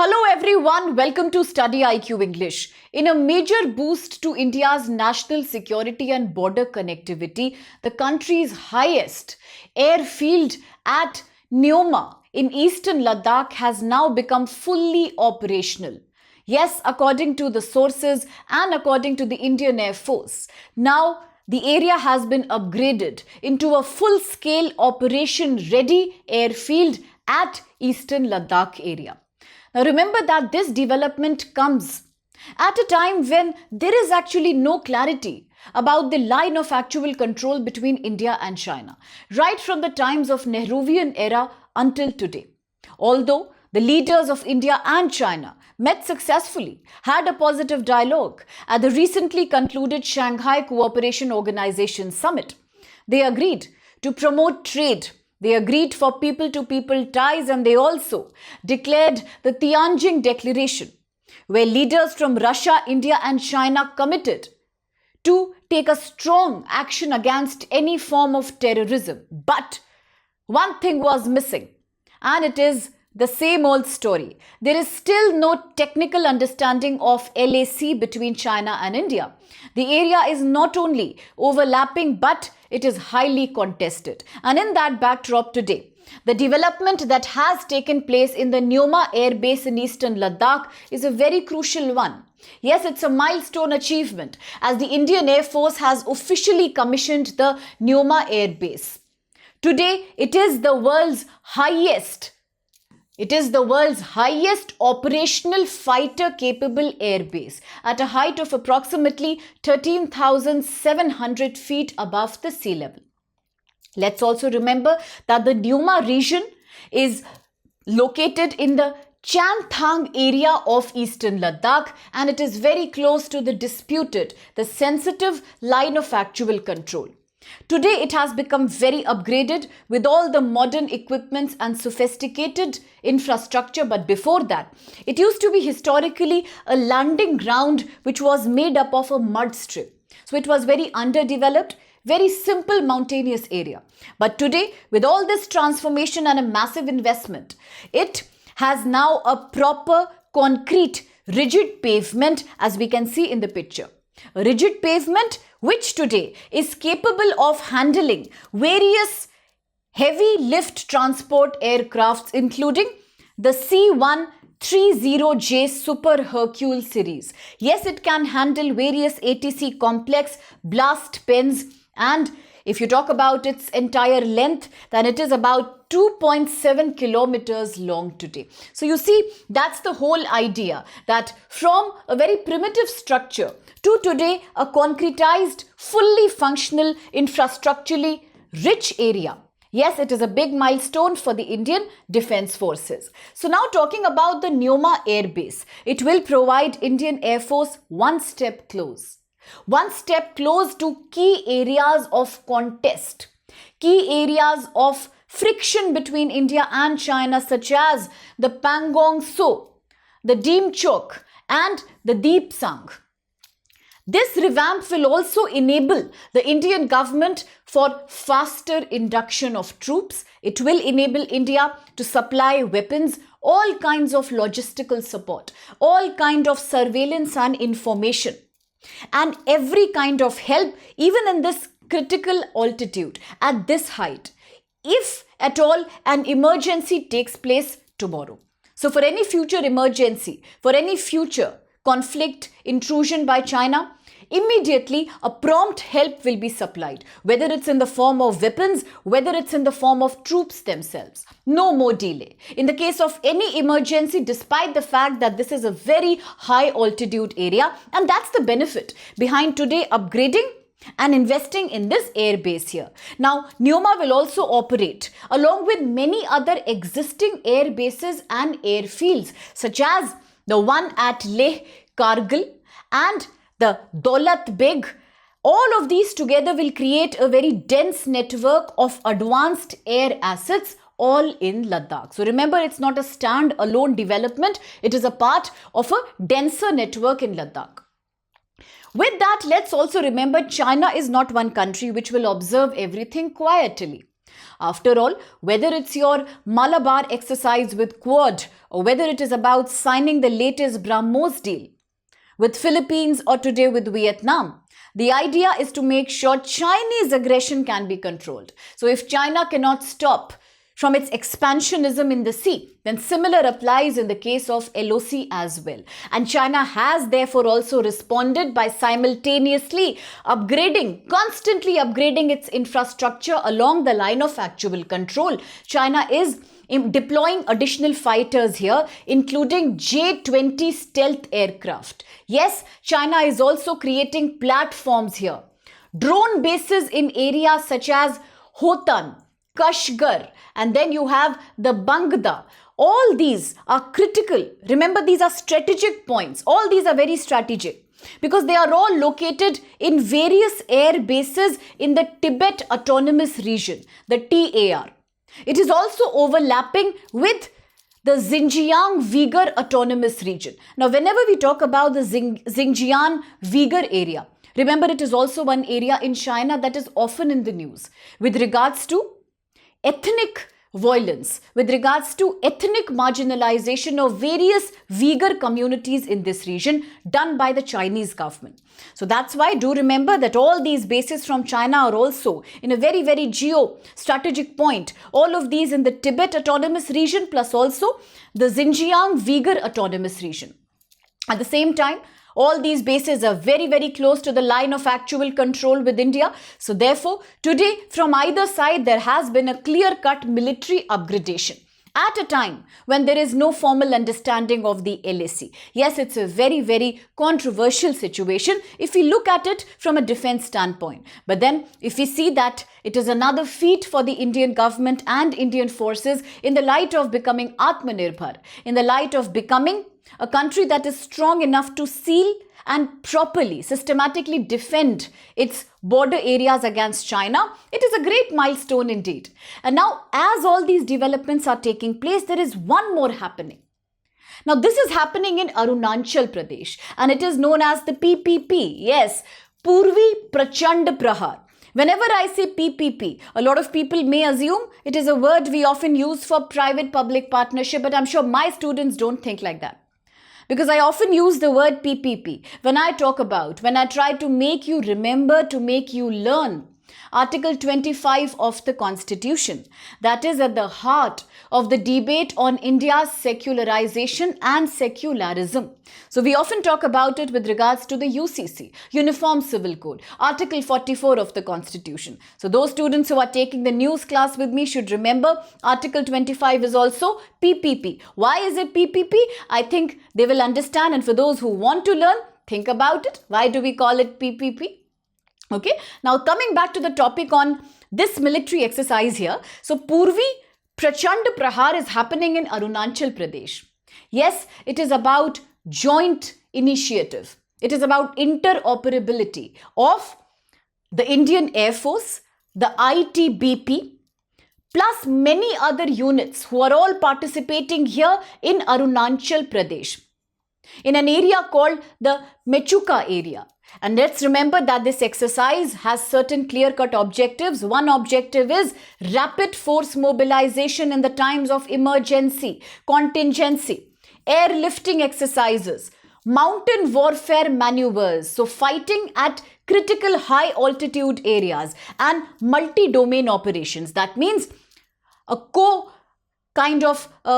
Hello everyone, welcome to StudyIQ English. In a major boost to India's national security and border connectivity, the country's highest airfield at Nyoma in eastern Ladakh has now become fully operational. Yes, according to the sources and according to the Indian Air Force. Now, the area has been upgraded into a full-scale operation-ready airfield at eastern Ladakh area. Now remember that this development comes at a time when there is actually no clarity about the line of actual control between India and China, right from the times of Nehruvian era until today. Although the leaders of India and China met successfully, had a positive dialogue at the recently concluded Shanghai Cooperation Organization Summit. They agreed to promote trade. They agreed for people-to-people ties, and they also declared the Tianjin Declaration, where leaders from Russia, India and China committed to take a strong action against any form of terrorism. But one thing was missing, and it is the same old story. There is still no technical understanding of LAC between China and India. The area is not only overlapping, but it is highly contested. And in that backdrop today, the development that has taken place in the Nyoma Airbase in eastern Ladakh is a very crucial one. Yes, it's a milestone achievement as the Indian Air Force has officially commissioned the Nyoma Airbase. Today, it is the world's highest operational fighter-capable airbase at a height of approximately 13,700 feet above the sea level. Let's also remember that the Nyoma region is located in the Chanthang area of eastern Ladakh, and it is very close to the sensitive line of actual control. Today, it has become very upgraded with all the modern equipments and sophisticated infrastructure. But before that, it used to be historically a landing ground which was made up of a mud strip. So it was very underdeveloped, very simple mountainous area. But today, with all this transformation and a massive investment, it has now a proper concrete rigid pavement, as we can see in the picture. A rigid pavement which today is capable of handling various heavy lift transport aircrafts, including the C-130J Super Hercule series. Yes, it can handle various ATC complex blast pens, and if you talk about its entire length, then it is about 2.7 kilometers long today. So you see, that's the whole idea, that from a very primitive structure to today a concretized, fully functional, infrastructurally rich area. Yes, it is a big milestone for the Indian Defence Forces. So now talking about the Nyoma Airbase, it will provide Indian Air Force one step close to key areas of contest, key areas of friction between India and China, such as the Pangong Tso, the Deem Chok and the Deep Sang. This revamp will also enable the Indian government for faster induction of troops. It will enable India to supply weapons, all kinds of logistical support, all kinds of surveillance and information, and every kind of help, even in this critical altitude, at this height, if at all an emergency takes place tomorrow. So for any future emergency, for any future conflict, intrusion by China, immediately a prompt help will be supplied, whether it's in the form of weapons, whether it's in the form of troops themselves. No more delay. In the case of any emergency, despite the fact that this is a very high altitude area, and that's the benefit behind today upgrading and investing in this air base here. Now, Nyoma will also operate along with many other existing air bases and airfields, such as the one at Leh, Kargil, and the Daulat Beg. All of these together will create a very dense network of advanced air assets, all in Ladakh. So remember, it's not a stand-alone development. It is a part of a denser network in Ladakh. With that, let's also remember China is not one country which will observe everything quietly. After all, whether it's your Malabar exercise with Quad or whether it is about signing the latest BrahMos deal with Philippines or today with Vietnam, the idea is to make sure Chinese aggression can be controlled. So if China cannot stop from its expansionism in the sea, then similar applies in the case of LOC as well. And China has therefore also responded by simultaneously constantly upgrading its infrastructure along the line of actual control. China is deploying additional fighters here, including J-20 stealth aircraft. Yes, China is also creating platforms here. Drone bases in areas such as Hotan, Kashgar, and then you have the Bangda. All these are critical. Remember, these are strategic points. All these are very strategic because they are all located in various air bases in the Tibet Autonomous Region, the TAR. It is also overlapping with the Xinjiang Uyghur Autonomous Region. Now, whenever we talk about the Xinjiang Uyghur area, remember it is also one area in China that is often in the news with regards to ethnic violence, with regards to ethnic marginalization of various Uyghur communities in this region done by the Chinese government. So that's why do remember that all these bases from China are also in a very, very geo-strategic point. All of these in the Tibet Autonomous Region plus also the Xinjiang Uyghur Autonomous Region. At the same time, all these bases are very, very close to the line of actual control with India. So therefore, today from either side, there has been a clear-cut military upgradation at a time when there is no formal understanding of the LAC. Yes, it's a very, very controversial situation if we look at it from a defense standpoint. But then if we see that it is another feat for the Indian government and Indian forces in the light of becoming Atmanirbhar, in the light of becoming a country that is strong enough to seal and properly, systematically defend its border areas against China, it is a great milestone indeed. And now, as all these developments are taking place, there is one more happening. Now, this is happening in Arunachal Pradesh, and it is known as the PPP. Yes, Poorvi, Prachand, Prahar. Whenever I say PPP, a lot of people may assume it is a word we often use for private-public partnership, but I'm sure my students don't think like that. Because I often use the word PPP when I try to make you remember, to make you learn Article 25 of the Constitution, that is at the heart of the debate on India's secularization and secularism. So we often talk about it with regards to the UCC, Uniform Civil Code, Article 44 of the Constitution. So those students who are taking the news class with me should remember Article 25 is also PPP. Why is it PPP? I think they will understand, and for those who want to learn, think about it. Why do we call it PPP? Okay, now coming back to the topic on this military exercise here. So Poorvi, Prachand, Prahar is happening in Arunachal Pradesh. Yes, it is about joint initiative. It is about interoperability of the Indian Air Force, the ITBP, plus many other units who are all participating here in Arunachal Pradesh, in an area called the Mechuka area. And let's remember that this exercise has certain clear-cut objectives. One objective is rapid force mobilization in the times of emergency, contingency, airlifting exercises, mountain warfare maneuvers, so fighting at critical high altitude areas, and multi-domain operations. That means a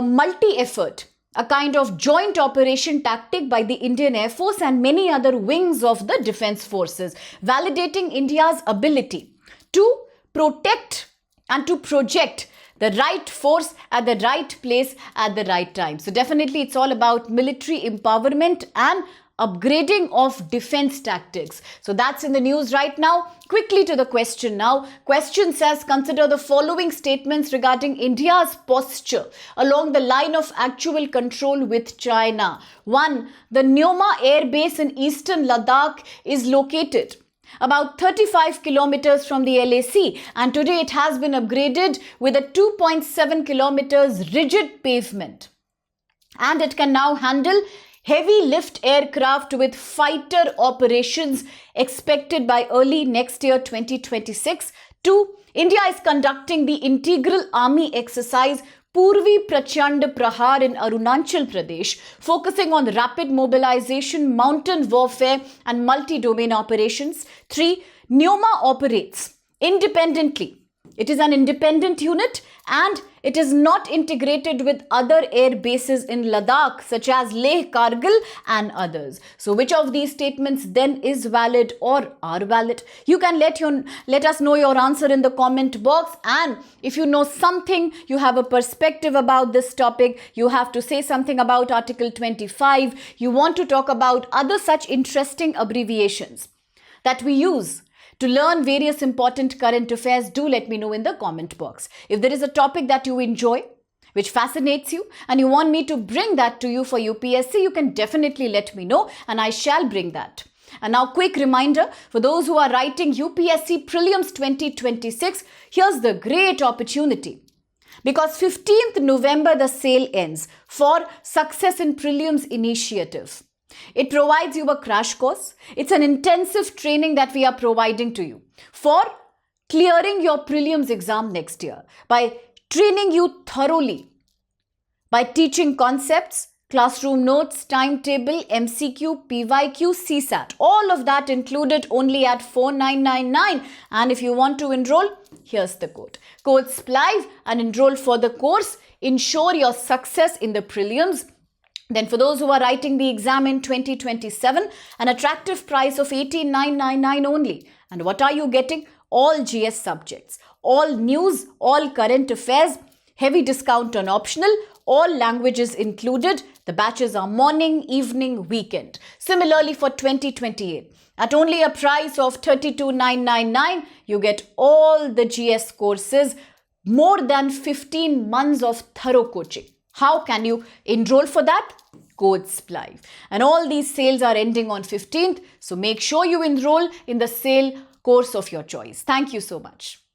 multi-effort, a kind of joint operation tactic by the Indian Air Force and many other wings of the defense forces, validating India's ability to protect and to project the right force at the right place at the right time. So definitely it's all about military empowerment and upgrading of defense tactics. So that's in the news right now. Quickly to the question now. Question says, consider the following statements regarding India's posture along the line of actual control with China. 1. The Nyoma Airbase in eastern Ladakh is located about 35 kilometers from the LAC, and today it has been upgraded with a 2.7 kilometers rigid pavement. And it can now handle heavy lift aircraft with fighter operations expected by early next year 2026 2. India is conducting the integral army exercise Poorvi, Prachand, Prahar in Arunachal Pradesh, focusing on rapid mobilization, mountain warfare and multi-domain operations. 3. Nyoma operates independently. It is an independent unit and it is not integrated with other air bases in Ladakh such as Leh, Kargil and others. So which of these statements then is valid or are valid? You can let us know your answer in the comment box, and if you know something, you have a perspective about this topic, you have to say something about Article 25, you want to talk about other such interesting abbreviations that we use to learn various important current affairs, do let me know in the comment box. If there is a topic that you enjoy, which fascinates you, and you want me to bring that to you for UPSC, you can definitely let me know and I shall bring that. And now, quick reminder for those who are writing UPSC Prelims 2026, here's the great opportunity. Because 15th November the sale ends for Success in Prelims initiative. It provides you a crash course. It's an intensive training that we are providing to you for clearing your prelims exam next year by training you thoroughly, by teaching concepts, classroom notes, timetable, MCQ, PYQ, CSAT. All of that included only at 4999. And if you want to enroll, here's the code. Code SPLIVE and enroll for the course. Ensure your success in the prelims. Then for those who are writing the exam in 2027, an attractive price of 18999 only. And what are you getting? All GS subjects, all news, all current affairs, heavy discount on optional, all languages included. The batches are morning, evening, weekend. Similarly for 2028, at only a price of 32999, you get all the GS courses, more than 15 months of thorough coaching. How can you enroll for that? Code SPLIVE. And all these sales are ending on 15th. So make sure you enroll in the sale course of your choice. Thank you so much.